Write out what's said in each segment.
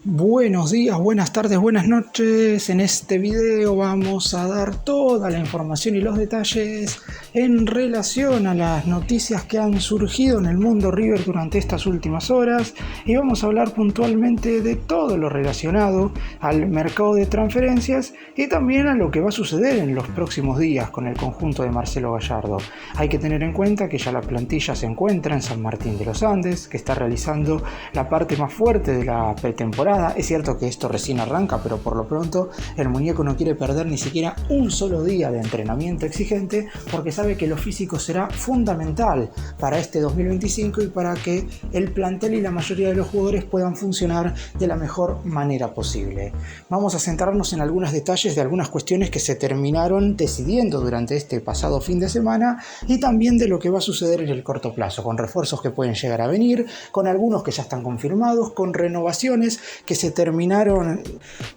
Buenos días, buenas tardes, buenas noches. En este video vamos a dar toda la información y los detalles en relación a las noticias que han surgido en el mundo River durante estas últimas horas y vamos a hablar puntualmente de todo lo relacionado al mercado de transferencias y también a lo que va a suceder en los próximos días con el conjunto de Marcelo Gallardo. Hay que tener en cuenta que ya la plantilla se encuentra en San Martín de los Andes, que está realizando la parte más fuerte de la pretemporada. Es cierto que esto recién arranca, pero por lo pronto el muñeco no quiere perder ni siquiera un solo día de entrenamiento exigente porque sabe que lo físico será fundamental para este 2025 y para que el plantel y la mayoría de los jugadores puedan funcionar de la mejor manera posible. Vamos a centrarnos en algunos detalles de algunas cuestiones que se terminaron decidiendo durante este pasado fin de semana y también de lo que va a suceder en el corto plazo, con refuerzos que pueden llegar a venir, con algunos que ya están confirmados, con renovaciones que se terminaron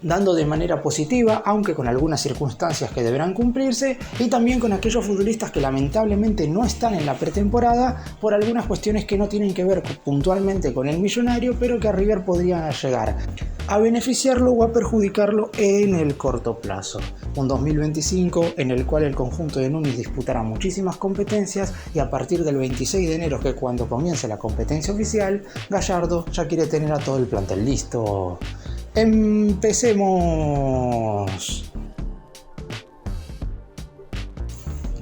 dando de manera positiva, aunque con algunas circunstancias que deberán cumplirse, y también con aquellos futbolistas que lamentablemente no están en la pretemporada por algunas cuestiones que no tienen que ver puntualmente con el millonario, pero que a River podrían llegar a beneficiarlo o a perjudicarlo en el corto plazo. Un 2025 en el cual el conjunto de Núñez disputará muchísimas competencias y a partir del 26 de enero, que es cuando comience la competencia oficial, Gallardo ya quiere tener a todo el plantel listo. ¡Empecemos!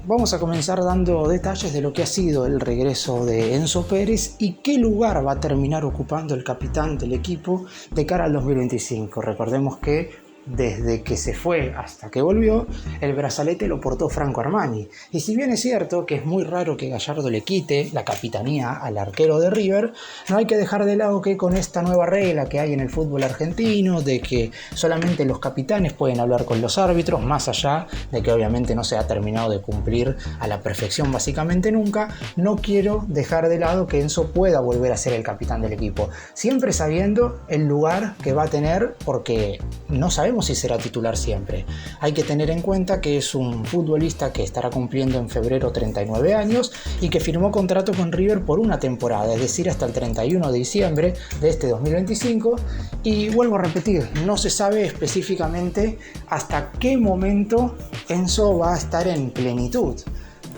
Vamos a comenzar dando detalles de lo que ha sido el regreso de Enzo Pérez y qué lugar va a terminar ocupando el capitán del equipo de cara al 2025. Recordemos que desde que se fue hasta que volvió, el brazalete lo portó Franco Armani. Y si bien es cierto que es muy raro que Gallardo le quite la capitanía al arquero de River, no hay que dejar de lado que con esta nueva regla que hay en el fútbol argentino, de que solamente los capitanes pueden hablar con los árbitros, más allá de que obviamente no se ha terminado de cumplir a la perfección básicamente nunca, no quiero dejar de lado que Enzo pueda volver a ser el capitán del equipo. Siempre sabiendo el lugar que va a tener, porque no sabemos si será titular siempre. Hay que tener en cuenta que es un futbolista que estará cumpliendo en febrero 39 años y que firmó contrato con River por una temporada, es decir, hasta el 31 de diciembre de este 2025. Y vuelvo a repetir, no se sabe específicamente hasta qué momento Enzo va a estar en plenitud.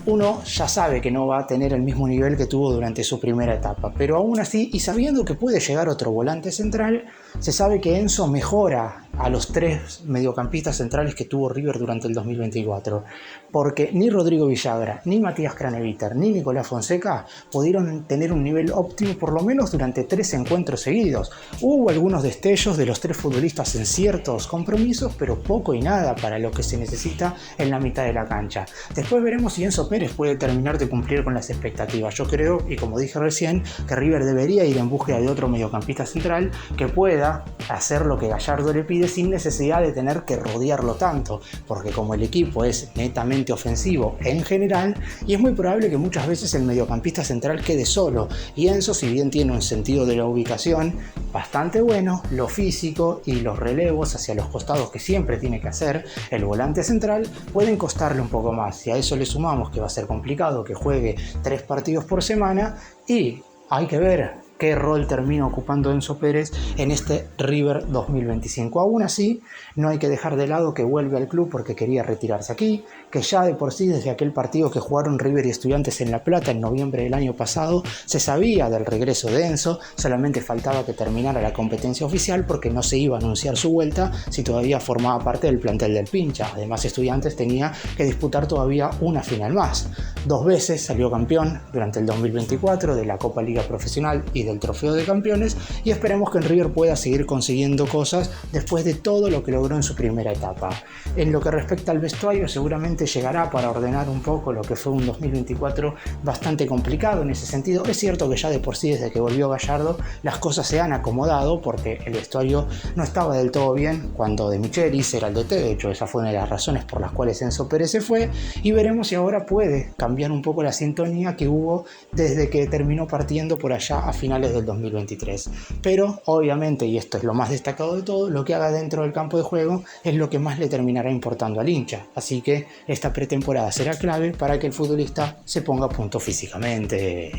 Uno ya sabe que no va a tener el mismo nivel que tuvo durante su primera etapa, pero aún así, y sabiendo que puede llegar otro volante central, se sabe que Enzo mejora a los tres mediocampistas centrales que tuvo River durante el 2024, porque ni Rodrigo Villagra, ni Matías Craneviter, ni Nicolás Fonseca pudieron tener un nivel óptimo por lo menos durante 3 encuentros seguidos. Hubo algunos destellos de los tres futbolistas en ciertos compromisos, pero poco y nada para lo que se necesita en la mitad de la cancha. Después veremos si Enzo Pérez puede terminar de cumplir con las expectativas. Yo creo, y como dije recién, que River debería ir en búsqueda de otro mediocampista central que pueda hacer lo que Gallardo le pide sin necesidad de tener que rodearlo tanto, porque como el equipo es netamente ofensivo en general, y es muy probable que muchas veces el mediocampista central quede solo, y Enzo, si bien tiene un sentido de la ubicación bastante bueno, lo físico y los relevos hacia los costados que siempre tiene que hacer el volante central pueden costarle un poco más, y a eso le sumamos que va a ser complicado que juegue 3 partidos por semana y hay que ver qué rol termina ocupando Enzo Pérez en este River 2025. Aún así, no hay que dejar de lado que vuelve al club porque quería retirarse aquí, que ya de por sí desde aquel partido que jugaron River y Estudiantes en La Plata en noviembre del año pasado, se sabía del regreso de Enzo, solamente faltaba que terminara la competencia oficial porque no se iba a anunciar su vuelta si todavía formaba parte del plantel del Pincha. Además, Estudiantes tenía que disputar todavía una final más. 2 veces salió campeón durante el 2024 de la Copa Liga Profesional y del Trofeo de Campeones, y esperemos que en River pueda seguir consiguiendo cosas después de todo lo que logró en su primera etapa. En lo que respecta al vestuario, seguramente llegará para ordenar un poco lo que fue un 2024 bastante complicado en ese sentido. Es cierto que ya de por sí, desde que volvió Gallardo, las cosas se han acomodado porque el vestuario no estaba del todo bien cuando De Michelis era el DT. De hecho, esa fue una de las razones por las cuales Enzo Pérez se fue, y veremos si ahora puede cambiar un poco la sintonía que hubo desde que terminó partiendo por allá a finales del 2023. Pero obviamente, y esto es lo más destacado de todo, lo que haga dentro del campo de juego es lo que más le terminará importando al hincha. Así que esta pretemporada será clave para que el futbolista se ponga a punto físicamente.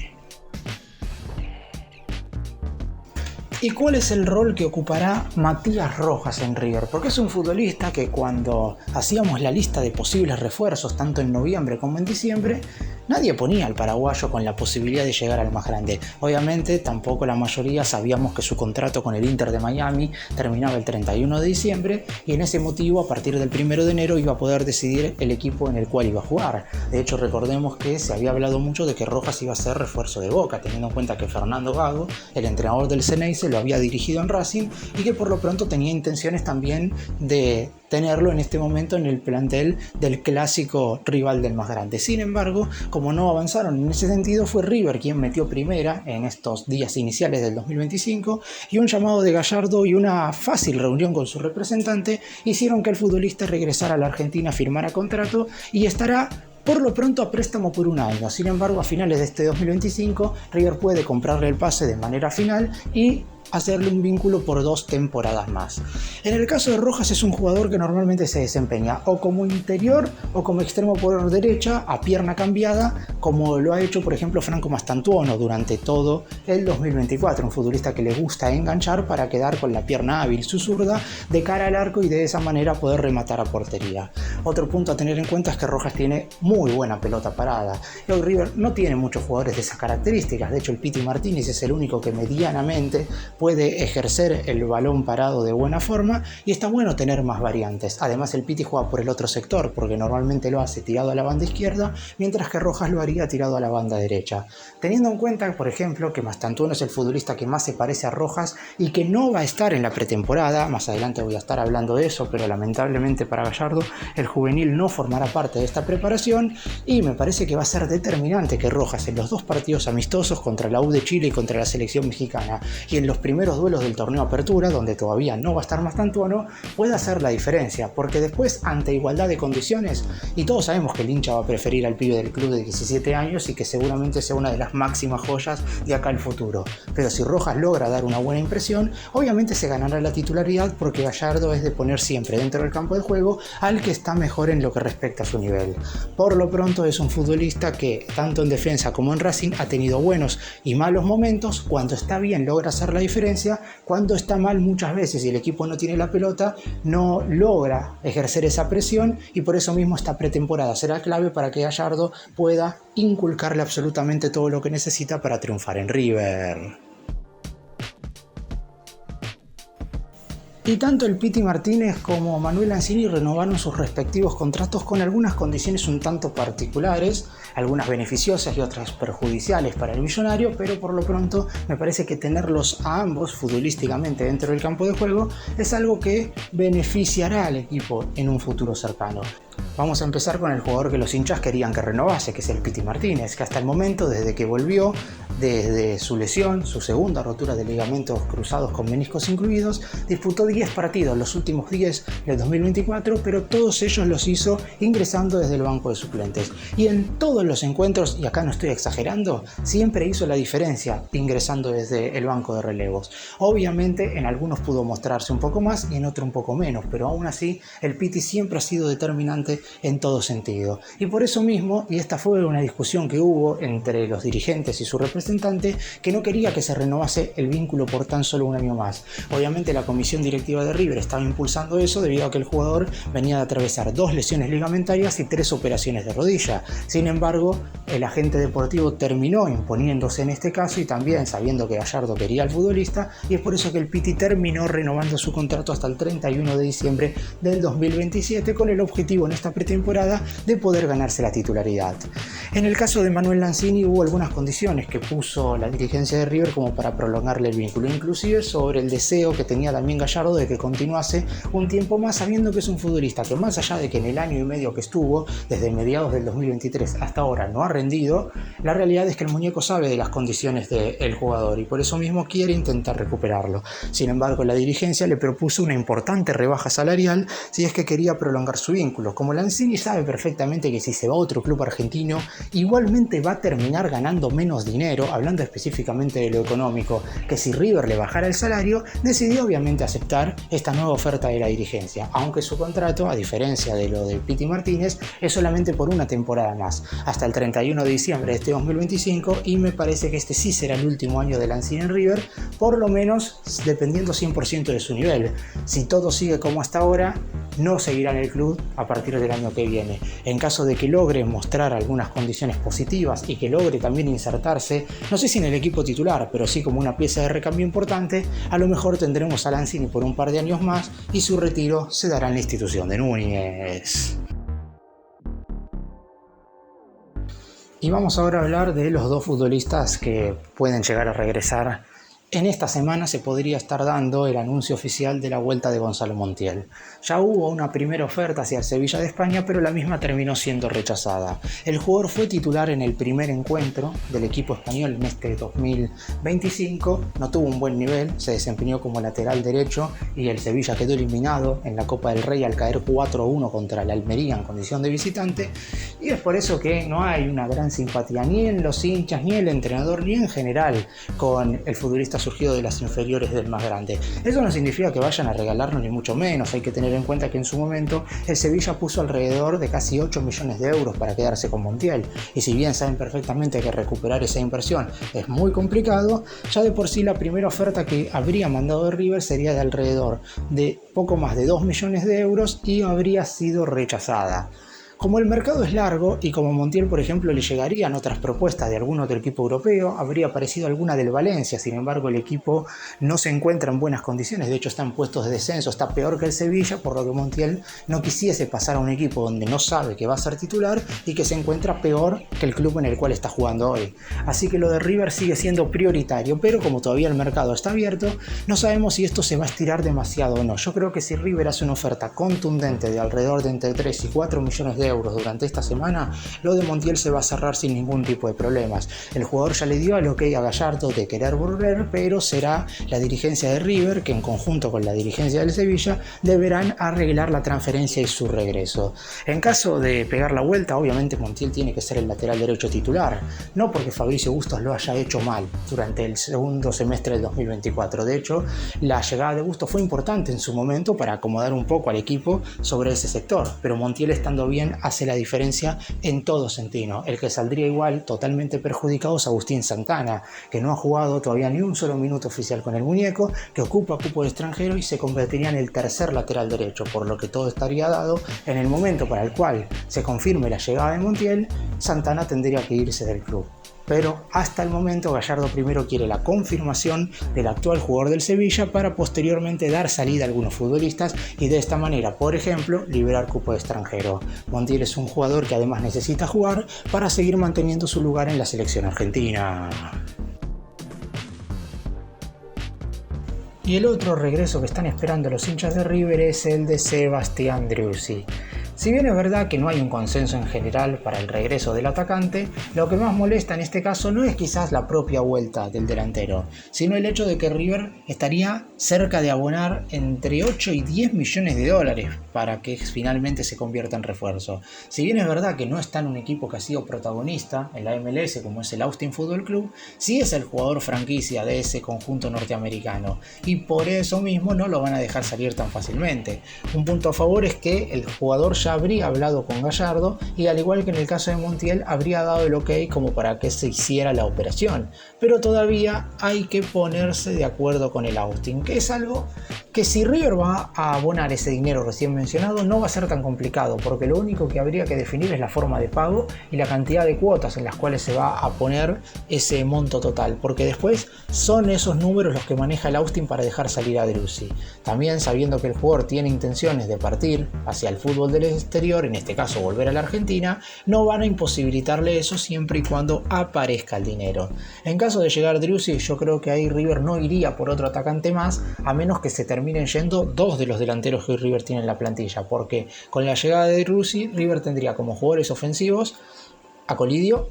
¿Y cuál es el rol que ocupará Matías Rojas en River? Porque es un futbolista que cuando hacíamos la lista de posibles refuerzos, tanto en noviembre como en diciembre, nadie ponía al paraguayo con la posibilidad de llegar al más grande. Obviamente tampoco la mayoría sabíamos que su contrato con el Inter de Miami terminaba el 31 de diciembre y en ese motivo a partir del 1 de enero iba a poder decidir el equipo en el cual iba a jugar. De hecho recordemos que se había hablado mucho de que Rojas iba a ser refuerzo de Boca, teniendo en cuenta que Fernando Gago, el entrenador del Ceneice, lo había dirigido en Racing y que por lo pronto tenía intenciones también de tenerlo en este momento en el plantel del clásico rival del más grande. Sin embargo, como no avanzaron en ese sentido, fue River quien metió primera en estos días iniciales del 2025 y un llamado de Gallardo y una fácil reunión con su representante hicieron que el futbolista regresara a la Argentina, firmara contrato y estará por lo pronto a préstamo por un año. Sin embargo, a finales de este 2025, River puede comprarle el pase de manera final y hacerle un vínculo por 2 temporadas más. En el caso de Rojas es un jugador que normalmente se desempeña o como interior o como extremo por derecha a pierna cambiada, como lo ha hecho por ejemplo Franco Mastantuono durante todo el 2024, un futbolista que le gusta enganchar para quedar con la pierna hábil, su zurda, de cara al arco y de esa manera poder rematar a portería. Otro punto a tener en cuenta es que Rojas tiene muy buena pelota parada. Y hoy River no tiene muchos jugadores de esas características, de hecho el Piti Martínez es el único que medianamente puede ejercer el balón parado de buena forma y está bueno tener más variantes. Además el Piti juega por el otro sector porque normalmente lo hace tirado a la banda izquierda, mientras que Rojas lo haría tirado a la banda derecha. Teniendo en cuenta, por ejemplo, que Mastantuono es el futbolista que más se parece a Rojas y que no va a estar en la pretemporada, más adelante voy a estar hablando de eso, pero lamentablemente para Gallardo el juvenil no formará parte de esta preparación y me parece que va a ser determinante que Rojas en los 2 partidos amistosos contra la U de Chile y contra la selección mexicana y en los primeros duelos del torneo Apertura, donde todavía no va a estar Mastantuono, puede hacer la diferencia, porque después, ante igualdad de condiciones, y todos sabemos que el hincha va a preferir al pibe del club de 17 años y que seguramente sea una de las máximas joyas de acá al futuro, pero si Rojas logra dar una buena impresión, obviamente se ganará la titularidad porque Gallardo es de poner siempre dentro del campo de juego al que está mejor en lo que respecta a su nivel. Por lo pronto es un futbolista que, tanto en defensa como en Racing, ha tenido buenos y malos momentos. Cuando está bien logra hacer la diferencia, cuando está mal muchas veces y el equipo no tiene la pelota, no logra ejercer esa presión y por eso mismo esta pretemporada será clave para que Gallardo pueda inculcarle absolutamente todo lo que necesita para triunfar en River. Y tanto el Piti Martínez como Manuel Lanzini renovaron sus respectivos contratos con algunas condiciones un tanto particulares, algunas beneficiosas y otras perjudiciales para el millonario, pero por lo pronto me parece que tenerlos a ambos futbolísticamente dentro del campo de juego es algo que beneficiará al equipo en un futuro cercano. Vamos a empezar con el jugador que los hinchas querían que renovase, que es el Piti Martínez, que hasta el momento, desde que volvió, desde su lesión, su segunda rotura de ligamentos cruzados con meniscos incluidos, disputó 10 partidos, los últimos 10 del 2024, pero todos ellos los hizo ingresando desde el banco de suplentes. Y en todos los encuentros, y acá no estoy exagerando, siempre hizo la diferencia ingresando desde el banco de relevos. Obviamente en algunos pudo mostrarse un poco más y en otros un poco menos, pero aún así el Piti siempre ha sido determinante en todo sentido. Y por eso mismo, y esta fue una discusión que hubo entre los dirigentes y su representante, que no quería que se renovase el vínculo por tan solo un año más. Obviamente la comisión directiva de River estaba impulsando eso debido a que el jugador venía de atravesar 2 lesiones ligamentarias y 3 operaciones de rodilla. Sin embargo, el agente deportivo terminó imponiéndose en este caso y también sabiendo que Gallardo quería al futbolista, y es por eso que el Piti terminó renovando su contrato hasta el 31 de diciembre del 2027 con el objetivo en esta pretemporada de poder ganarse la titularidad. En el caso de Manuel Lanzini hubo algunas condiciones que puso la dirigencia de River como para prolongarle el vínculo, inclusive sobre el deseo que tenía también Gallardo de que continuase un tiempo más, sabiendo que es un futbolista que más allá de que en el año y medio que estuvo, desde mediados del 2023 hasta ahora no ha rendido, la realidad es que el muñeco sabe de las condiciones del jugador y por eso mismo quiere intentar recuperarlo. Sin embargo, la dirigencia le propuso una importante rebaja salarial si es que quería prolongar su vínculo, como Lanzini sabe perfectamente que si se va a otro club argentino, igualmente va a terminar ganando menos dinero, hablando específicamente de lo económico, que si River le bajara el salario, decidió obviamente aceptar esta nueva oferta de la dirigencia, aunque su contrato, a diferencia de lo de Piti Martínez, es solamente por una temporada más, hasta el 31 de diciembre de este 2025, y me parece que este sí será el último año de Lanzini en River, por lo menos dependiendo 100% de su nivel. Si todo sigue como hasta ahora, no seguirá en el club a partir del año que viene. En caso de que logre mostrar algunas condiciones positivas y que logre también insertarse, no sé si en el equipo titular, pero sí como una pieza de recambio importante, a lo mejor tendremos a Lanzini por un par de años más y su retiro se dará en la institución de Núñez. Y vamos ahora a hablar de los dos futbolistas que pueden llegar a regresar. En esta semana se podría estar dando el anuncio oficial de la vuelta de Gonzalo Montiel. Ya hubo una primera oferta hacia el Sevilla de España, pero la misma terminó siendo rechazada. El jugador fue titular en el primer encuentro del equipo español en este 2025, no tuvo un buen nivel, se desempeñó como lateral derecho y el Sevilla quedó eliminado en la Copa del Rey al caer 4-1 contra el Almería en condición de visitante, y es por eso que no hay una gran simpatía ni en los hinchas, ni el entrenador, ni en general con el futbolista surgido de las inferiores del más grande. Eso no significa que vayan a regalarnos ni mucho menos, hay que tener en cuenta que en su momento el Sevilla puso alrededor de casi 8 millones de euros para quedarse con Montiel, y si bien saben perfectamente que recuperar esa inversión es muy complicado, ya de por sí la primera oferta que habría mandado de River sería de alrededor de poco más de 2 millones de euros y habría sido rechazada. Como el mercado es largo y como Montiel, por ejemplo, le llegarían otras propuestas de algún otro equipo europeo, habría aparecido alguna del Valencia. Sin embargo, el equipo no se encuentra en buenas condiciones, de hecho está en puestos de descenso, está peor que el Sevilla, por lo que Montiel no quisiese pasar a un equipo donde no sabe que va a ser titular y que se encuentra peor que el club en el cual está jugando hoy. Así que lo de River sigue siendo prioritario, pero como todavía el mercado está abierto, no sabemos si esto se va a estirar demasiado o no. Yo creo que si River hace una oferta contundente de alrededor de entre 3 y 4 millones de euros durante esta semana, lo de Montiel se va a cerrar sin ningún tipo de problemas. El jugador ya le dio al ok a Gallardo de querer volver, pero será la dirigencia de River que en conjunto con la dirigencia del Sevilla deberán arreglar la transferencia y su regreso. En caso de pegar la vuelta, obviamente Montiel tiene que ser el lateral derecho titular, no porque Fabricio Bustos lo haya hecho mal durante el segundo semestre del 2024. De hecho, la llegada de Bustos fue importante en su momento para acomodar un poco al equipo sobre ese sector, pero Montiel estando bien hace la diferencia en todo sentido. El que saldría igual totalmente perjudicado es Agustín Santana, que no ha jugado todavía ni un solo minuto oficial con el muñeco, que ocupa cupo de extranjero y se convertiría en el tercer lateral derecho, por lo que todo estaría dado. En el momento para el cual se confirme la llegada de Montiel, Santana tendría que irse del club. Pero hasta el momento Gallardo primero quiere la confirmación del actual jugador del Sevilla para posteriormente dar salida a algunos futbolistas y de esta manera, por ejemplo, liberar cupo de extranjero. Montiel es un jugador que además necesita jugar para seguir manteniendo su lugar en la selección argentina. Y el otro regreso que están esperando los hinchas de River es el de Sebastián Driussi. Si bien es verdad que no hay un consenso en general para el regreso del atacante, lo que más molesta en este caso no es quizás la propia vuelta del delantero, sino el hecho de que River estaría cerca de abonar entre 8 y 10 millones de dólares para que finalmente se convierta en refuerzo. Si bien es verdad que no está en un equipo que ha sido protagonista en la MLS como es el Austin Football Club, sí es el jugador franquicia de ese conjunto norteamericano y por eso mismo no lo van a dejar salir tan fácilmente. Un punto a favor es que el jugador ya habría hablado con Gallardo y al igual que en el caso de Montiel habría dado el ok como para que se hiciera la operación, pero todavía hay que ponerse de acuerdo con el Austin, que es algo que si River va a abonar ese dinero recién mencionado no va a ser tan complicado, porque lo único que habría que definir es la forma de pago y la cantidad de cuotas en las cuales se va a poner ese monto total, porque después son esos números los que maneja el Austin para dejar salir a Driussi. También sabiendo que el jugador tiene intenciones de partir hacia el fútbol del exterior, en este caso volver a la Argentina, no van a imposibilitarle eso siempre y cuando aparezca el dinero. En caso de llegar Driussi, yo creo que ahí River no iría por otro atacante más, a menos que se terminen yendo dos de los delanteros que River tiene en la plantilla, porque con la llegada de Driussi, River tendría como jugadores ofensivos a Colidio,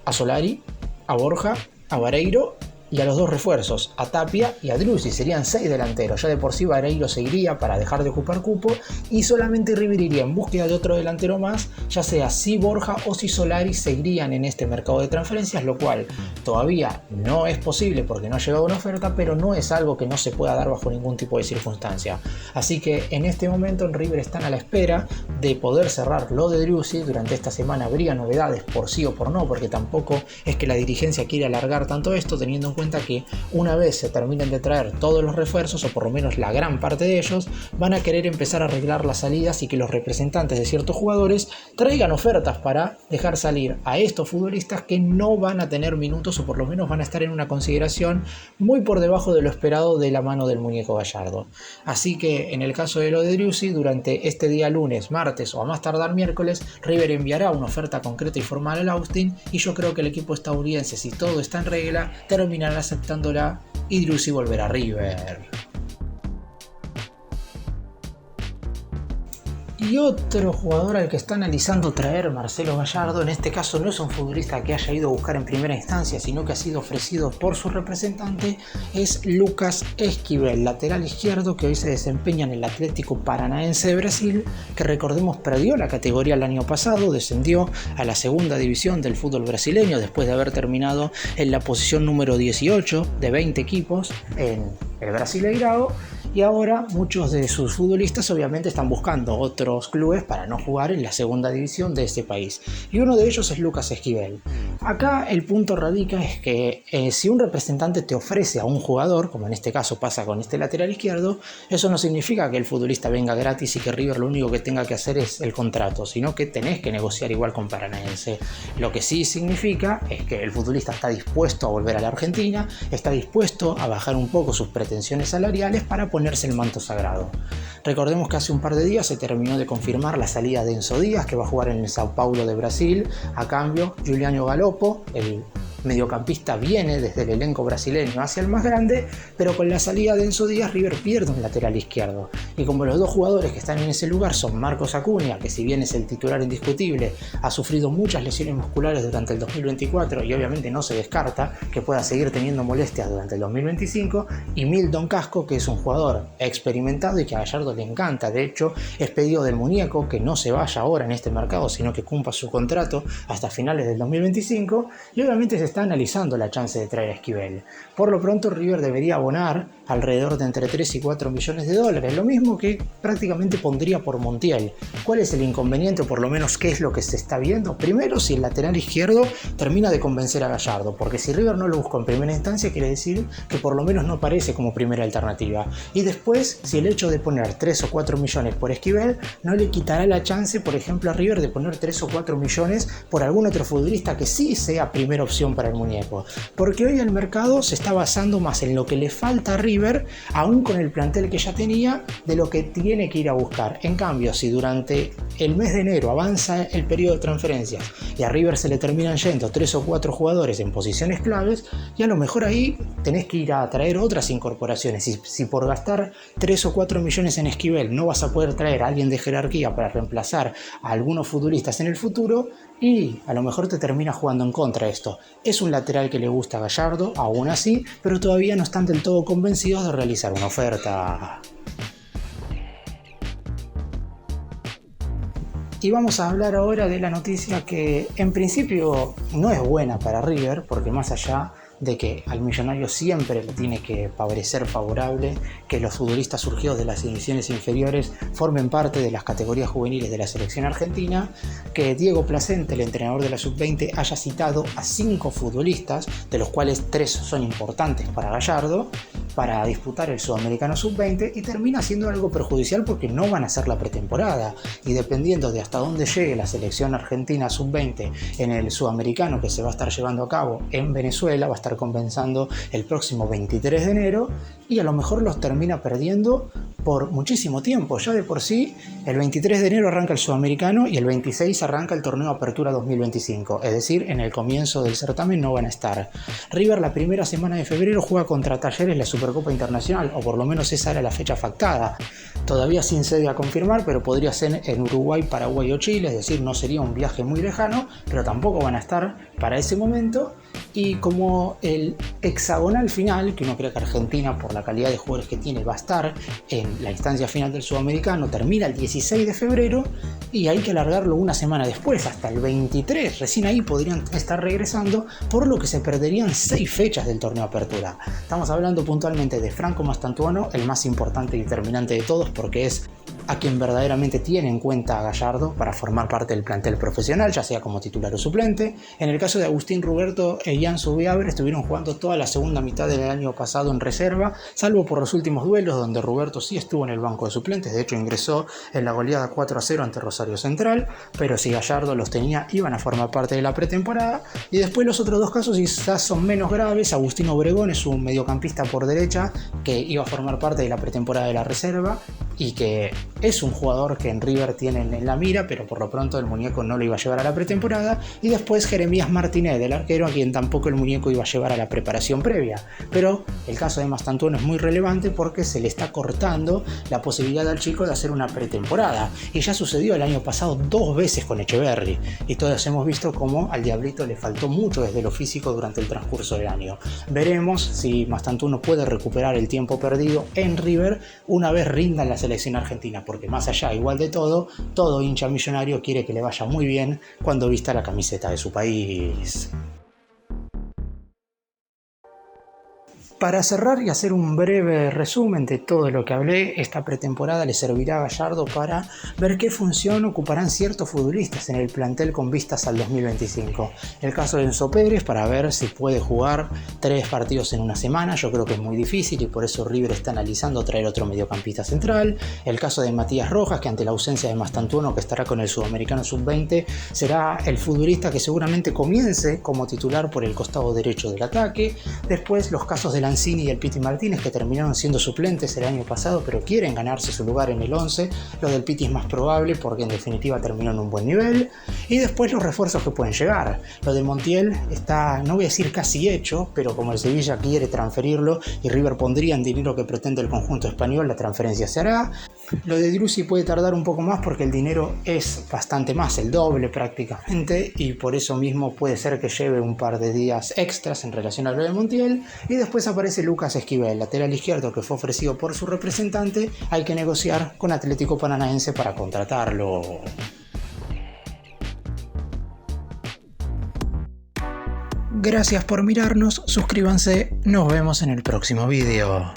a Solari, a Borja, a Vareiro y a los dos refuerzos, a Tapia y a Driussi. Serían 6 delanteros. Ya de por sí Vareiro seguiría para dejar de ocupar cupo y solamente River iría en búsqueda de otro delantero más, ya sea si Borja o si Solari seguirían en este mercado de transferencias, lo cual todavía no es posible porque no ha llegado una oferta, pero no es algo que no se pueda dar bajo ningún tipo de circunstancia. Así que en este momento en River están a la espera de poder cerrar lo de Driussi. Durante esta semana habría novedades por sí o por no, porque tampoco es que la dirigencia quiere alargar tanto esto, teniendo en cuenta que una vez se terminen de traer todos los refuerzos, o por lo menos la gran parte de ellos, van a querer empezar a arreglar las salidas y que los representantes de ciertos jugadores traigan ofertas para dejar salir a estos futbolistas que no van a tener minutos, o por lo menos van a estar en una consideración muy por debajo de lo esperado de la mano del muñeco Gallardo. Así que en el caso de lo de Driussi, durante este día lunes, martes o a más tardar miércoles, River enviará una oferta concreta y formal al Austin, y yo creo que el equipo estadounidense, si todo está en regla, terminará aceptándola y Driussi volverá a River. Y otro jugador al que está analizando traer Marcelo Gallardo, en este caso no es un futbolista que haya ido a buscar en primera instancia, sino que ha sido ofrecido por su representante, es Lucas Esquivel, lateral izquierdo que hoy se desempeña en el Atlético Paranaense de Brasil, que recordemos perdió la categoría el año pasado, descendió a la segunda división del fútbol brasileño después de haber terminado en la posición número 18 de 20 equipos en el Brasileirao. Y ahora muchos de sus futbolistas obviamente están buscando otros clubes para no jugar en la segunda división de este país. Y uno de ellos es Lucas Esquivel. Acá el punto radica es que si un representante te ofrece a un jugador, como en este caso pasa con este lateral izquierdo, eso no significa que el futbolista venga gratis y que River lo único que tenga que hacer es el contrato, sino que tenés que negociar igual con Paranaense. Lo que sí significa es que el futbolista está dispuesto a volver a la Argentina, está dispuesto a bajar un poco sus pretensiones salariales para ponerse el manto sagrado. Recordemos que hace un par de días se terminó de confirmar la salida de Enzo Díaz, que va a jugar en el Sao Paulo de Brasil. A cambio, Giuliano Galopo, el mediocampista, viene desde el elenco brasileño hacia el más grande, pero con la salida de Enzo Díaz, River pierde un lateral izquierdo. Y como los dos jugadores que están en ese lugar son Marcos Acuña, que si bien es el titular indiscutible, ha sufrido muchas lesiones musculares durante el 2024 y obviamente no se descarta que pueda seguir teniendo molestias durante el 2025, y Milton Casco, que es un jugador experimentado y que a Gallardo le encanta. De hecho, es pedido del muñeco que no se vaya ahora en este mercado, sino que cumpla su contrato hasta finales del 2025, y obviamente se está analizando la chance de traer a Esquivel. Por lo pronto River debería abonar alrededor de entre 3 y 4 millones de dólares, lo mismo que prácticamente pondría por Montiel. ¿Cuál es el inconveniente, o por lo menos qué es lo que se está viendo? Primero, si el lateral izquierdo termina de convencer a Gallardo, porque si River no lo busca en primera instancia, quiere decir que por lo menos no aparece como primera alternativa. Y después, si el hecho de poner 3 o 4 millones por Esquivel no le quitará la chance, por ejemplo, a River de poner 3 o 4 millones por algún otro futbolista que sí sea primera opción para el muñeco. Porque hoy el mercado se está basando más en lo que le falta a River, aún con el plantel que ya tenía, de lo que tiene que ir a buscar. En cambio, si durante el mes de enero avanza el periodo de transferencias y a River se le terminan yendo 3 o 4 jugadores en posiciones claves, y a lo mejor ahí tenés que ir a traer otras incorporaciones. Si por gastar 3 o 4 millones en Esquivel no vas a poder traer a alguien de jerarquía para reemplazar a algunos futbolistas en el futuro, y a lo mejor te termina jugando en contra esto. Es un lateral que le gusta a Gallardo, aún así, pero todavía no están del todo convencidos de realizar una oferta. Y vamos a hablar ahora de la noticia que en principio no es buena para River, porque más allá de que al millonario siempre le tiene que parecer favorable que los futbolistas surgidos de las divisiones inferiores formen parte de las categorías juveniles de la selección argentina, que Diego Placente, el entrenador de la sub-20, haya citado a 5 futbolistas, de los cuales 3 son importantes para Gallardo, para disputar el Sudamericano Sub-20, y termina siendo algo perjudicial porque no van a hacer la pretemporada, y dependiendo de hasta dónde llegue la selección argentina Sub-20 en el Sudamericano que se va a estar llevando a cabo en Venezuela, va a estar compensando el próximo 23 de enero, y a lo mejor los termina perdiendo por muchísimo tiempo. Ya de por sí, el 23 de enero arranca el Sudamericano y el 26 arranca el torneo Apertura 2025, es decir, en el comienzo del certamen no van a estar. River la primera semana de febrero juega contra Talleres la Supercopa Internacional, o por lo menos esa era la fecha pactada. Todavía sin sede a confirmar, pero podría ser en Uruguay, Paraguay o Chile, es decir, no sería un viaje muy lejano, pero tampoco van a estar para ese momento, y como el hexagonal final, que uno cree que Argentina por la calidad de jugadores que tiene va a estar en la instancia final del Sudamericano, termina el 16 de febrero y hay que alargarlo una semana después, hasta el 23, recién ahí podrían estar regresando, por lo que se perderían 6 fechas del torneo Apertura. Estamos hablando puntualmente de Franco Mastantuono, el más importante y determinante de todos, porque es a quien verdaderamente tiene en cuenta a Gallardo para formar parte del plantel profesional, ya sea como titular o suplente. En el caso de Agustín Ruberto e Ian Zubiabre estuvieron jugando toda la segunda mitad del año pasado en reserva, salvo por los últimos duelos donde Ruberto sí estuvo en el banco de suplentes, de hecho ingresó en la goleada 4-0 ante Rosario Central, pero si Gallardo los tenía iban a formar parte de la pretemporada. Y después los otros dos casos quizás son menos graves. Agustín Obregón es un mediocampista por derecha que iba a formar parte de la pretemporada de la reserva y que es un jugador que en River tienen en la mira, pero por lo pronto el muñeco no lo iba a llevar a la pretemporada. Y después Jeremías Martínez, el arquero, a quien tampoco el muñeco iba a llevar a la preparación previa. Pero el caso de Mastantuono es muy relevante porque se le está cortando la posibilidad al chico de hacer una pretemporada. Y ya sucedió el año pasado 2 veces con Echeverri. Y todos hemos visto cómo al Diablito le faltó mucho desde lo físico durante el transcurso del año. Veremos si Mastantuono puede recuperar el tiempo perdido en River una vez rinda en la selección argentina, porque más allá, igual de todo hincha millonario quiere que le vaya muy bien cuando vista la camiseta de su país. Para cerrar y hacer un breve resumen de todo lo que hablé, esta pretemporada le servirá a Gallardo para ver qué función ocuparán ciertos futbolistas en el plantel con vistas al 2025. El caso de Enzo Pérez, para ver si puede jugar 3 partidos en una semana. Yo creo que es muy difícil y por eso River está analizando traer otro mediocampista central. El caso de Matías Rojas, que ante la ausencia de Mastantuono, que estará con el Sudamericano Sub-20, será el futbolista que seguramente comience como titular por el costado derecho del ataque. Después los casos de Lanzini y el Piti Martínez, que terminaron siendo suplentes el año pasado pero quieren ganarse su lugar en el 11. Lo del Piti es más probable porque en definitiva terminó en un buen nivel. Y después los refuerzos que pueden llegar. Lo de Montiel está, no voy a decir casi hecho, pero como el Sevilla quiere transferirlo y River pondría en dinero que pretende el conjunto español, la transferencia se hará. Lo de Driussi puede tardar un poco más porque el dinero es bastante más, el doble prácticamente, y por eso mismo puede ser que lleve un par de días extras en relación a lo de Montiel. Y después aparece Lucas Esquivel, lateral izquierdo, que fue ofrecido por su representante. Hay que negociar con Atlético Paranaense para contratarlo. Gracias por mirarnos, suscríbanse, nos vemos en el próximo video.